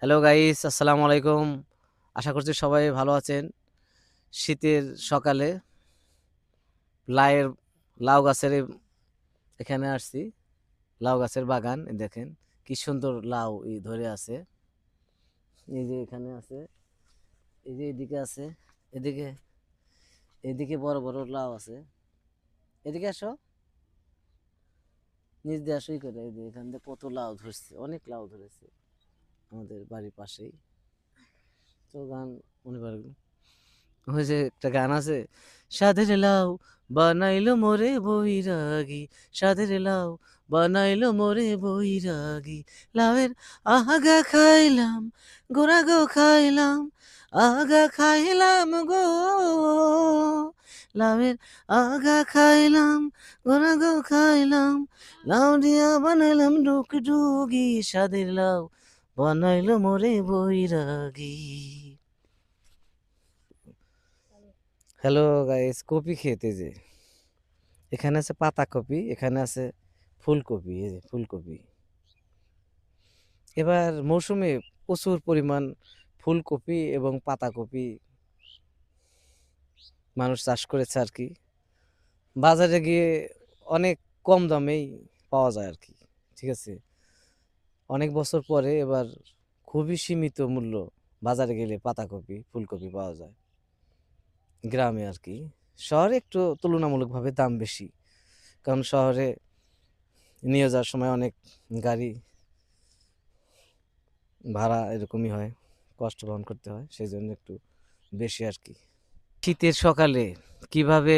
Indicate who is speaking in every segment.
Speaker 1: Hello guys, আসসালামু আলাইকুম। আশা করছি সবাই ভালো আছেন। শীতের সকালে লায়ের লাউ গাছের এখানে আসছি। লাউ গাছের বাগান দেখেন কি সুন্দর লাউ ধরে আছে। এই যে এখানে আছে, এই যে এদিকে আছে, এদিকে এদিকে বড় বড় লাউ আছে। এদিকে আসো, নিচ দিয়ে আসোই করে। এই যে এখান থেকে কত লাউ ধরছে, অনেক লাউ ধরেছে আমাদের বাড়ির পাশেই। তো গান মনে পারবেন, ওই যে একটা গান আছে, সাধের লাউ বানাইলো মোরে বৈরাগী, সাধের লাউ বানাইলো মোরে বৈরাগী, লাউয়ের আগা খাইলাম, গোড়া গো খাইলাম, আগা খাইলাম গো, লাউয়ের আগা খাইলাম, গোড়া গো খাইলাম, লাউ দিয়া বানাইলাম ডুগডুগি, সাধের লাউ বানাইলো মোরে বৈরাগী। হ্যালো গাইস, কপি খেতে যে এখানে আছে পাতাকপি, এখানে আছে ফুলকপি। এই যে ফুলকপি, এবার মৌসুমে প্রচুর পরিমাণ ফুলকপি এবং পাতাকপি মানুষ চাষ করেছে আর কি। বাজারে গিয়ে অনেক কম দামেই পাওয়া যায় আর কি। ঠিক আছে, অনেক বছর পরে এবার খুবই সীমিত মূল্য বাজারে গেলে পাতাকপি ফুলকপি পাওয়া যায় গ্রামে আর কি। শহরে একটু তুলনামূলকভাবে দাম বেশি, কারণ শহরে নিয়ে যাওয়ার সময় অনেক গাড়ি ভাড়া এরকমই হয়, কষ্ট বহন করতে হয়, সেই জন্য একটু বেশি আর কি। শীতের সকালে কিভাবে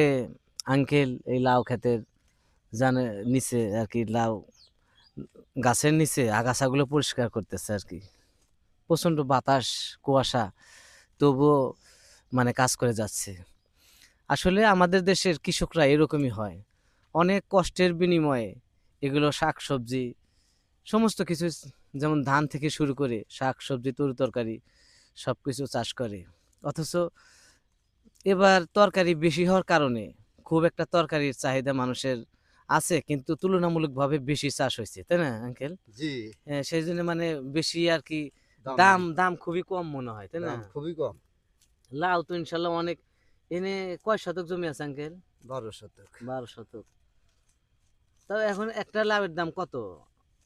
Speaker 1: আঙ্কেল এই লাউ ক্ষেতের জানে নিচে আর কি, লাউ গাছের নিচে আগাছাগুলো পরিষ্কার করতেছে আর কি। প্রচণ্ড বাতাস, কুয়াশা, তবুও মানে কাজ করে যাচ্ছে। আসলে আমাদের দেশের কৃষকরা এরকমই হয়, অনেক কষ্টের বিনিময়ে এগুলো শাকসবজি সমস্ত কিছু, যেমন ধান থেকে শুরু করে শাক সবজি তরি তরকারি সব কিছু চাষ করে। অথচ এবার তরকারি বেশি হওয়ার কারণে খুব একটা তরকারির চাহিদা মানুষের আছে, কিন্তু তুলনামূলকভাবে বেশি চাষ হয়েছে, তাই না আঙ্কেল?
Speaker 2: জি,
Speaker 1: সেই জন্য মানে বেশি আর কি,
Speaker 2: দাম
Speaker 1: দাম
Speaker 2: নাই।
Speaker 1: দাম খুবই কম মনে হয়, তাই না?
Speaker 2: দাম খুবই কম।
Speaker 1: লাউ তো ইনশাল্লাহ অনেক। এনে কয় শতক জমি আছে আঙ্কেল?
Speaker 2: ১২ শতক।
Speaker 1: 12 শতক। তাও এখন একটা লাউয়ের দাম কত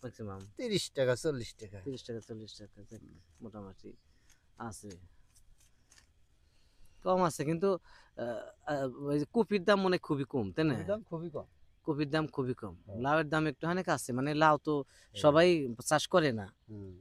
Speaker 1: ম্যাক্সিমাম?
Speaker 2: ৳৩০, ৳৪০।
Speaker 1: 30 টাকা 40 টাকা, যাক, মোটামুটি আছে, কম আছে কিন্তু। আহ, ওই যে কপির দাম মনে হয় খুবই কম, তাই না?
Speaker 2: কপির দাম খুবই কম।
Speaker 1: কপির দাম খুবই কম,
Speaker 2: হ্যাঁ,
Speaker 1: লাউয়ের দাম একটু অনেক আছে, মানে লাউ তো
Speaker 2: হ্যাঁ,
Speaker 1: সবাই চাষ করে না।
Speaker 2: হুম।